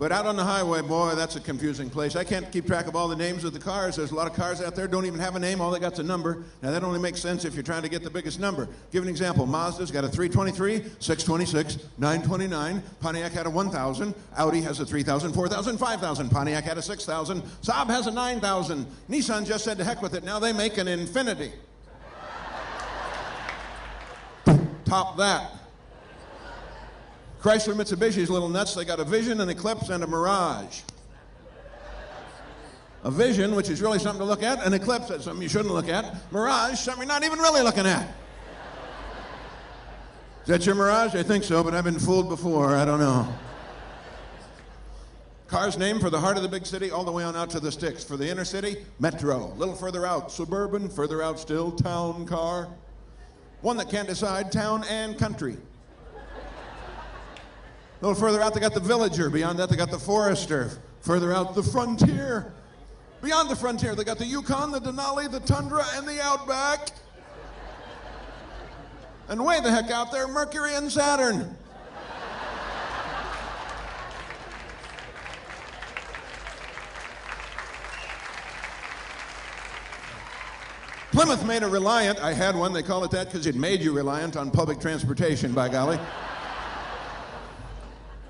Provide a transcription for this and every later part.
But out on the highway, boy, that's a confusing place. I can't keep track of all the names of the cars. There's a lot of cars out there don't even have a name. All they got's a number. Now, that only makes sense if you're trying to get the biggest number. Give an example. Mazda's got a 323, 626, 929. Pontiac had a 1,000. Audi has a 3,000, 4,000, 5,000. Pontiac had a 6,000. Saab has a 9,000. Nissan just said to heck with it. Now they make an Infinity. Top that. Chrysler Mitsubishi's a little nuts. They got a Vision, an Eclipse, and a Mirage. A Vision, which is really something to look at. An Eclipse, that's something you shouldn't look at. Mirage, something you're not even really looking at. Is that your Mirage? I think so, but I've been fooled before. I don't know. Cars named for the heart of the big city all the way on out to the sticks. For the inner city, Metro. A little further out, Suburban. Further out still, Town Car. One that can't decide, Town and Country. A little further out, they got the Villager. Beyond that, they got the Forester. Further out, the Frontier. Beyond the Frontier, they got the Yukon, the Denali, the Tundra, and the Outback. And way the heck out there, Mercury and Saturn. Plymouth made a Reliant. I had one. They call it that because it made you reliant on public transportation, by golly.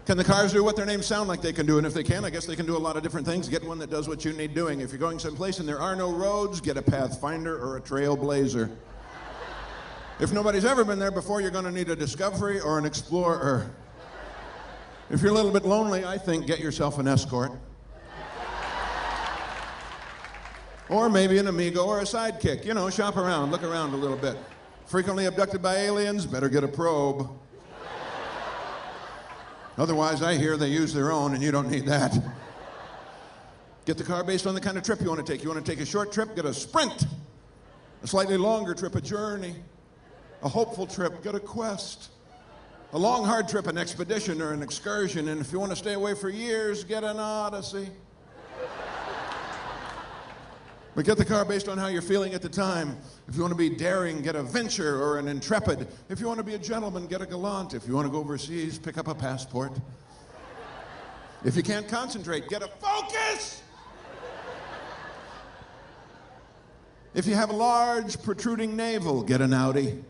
Can the cars do what their names sound like they can do? And if they can, I guess they can do a lot of different things. Get one that does what you need doing. If you're going someplace and there are no roads, get a Pathfinder or a Trailblazer. If nobody's ever been there before, you're going to need a Discovery or an Explorer. If you're a little bit lonely, I think get yourself an Escort. Or maybe an Amigo or a Sidekick. You know, shop around, look around a little bit. Frequently abducted by aliens, better get a probe. Otherwise, I hear they use their own, and you don't need that. Get the car based on the kind of trip you want to take. You want to take a short trip, get a Sprint. A slightly longer trip, a Journey. A hopeful trip, get a Quest. A long, hard trip, an Expedition or an Excursion. And if you want to stay away for years, get an Odyssey. But get the car based on how you're feeling at the time. If you want to be daring, get a Venture or an Intrepid. If you want to be a gentleman, get a Galant. If you want to go overseas, pick up a Passport. If you can't concentrate, get a Focus! If you have a large, protruding navel, get an Audi.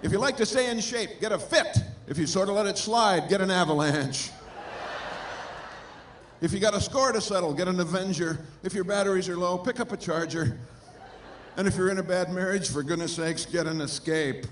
If you like to stay in shape, get a Fit. If you sort of let it slide, get an Avalanche. If you got a score to settle, get an Avenger. If your batteries are low, pick up a Charger. And if you're in a bad marriage, for goodness sakes, get an Escape.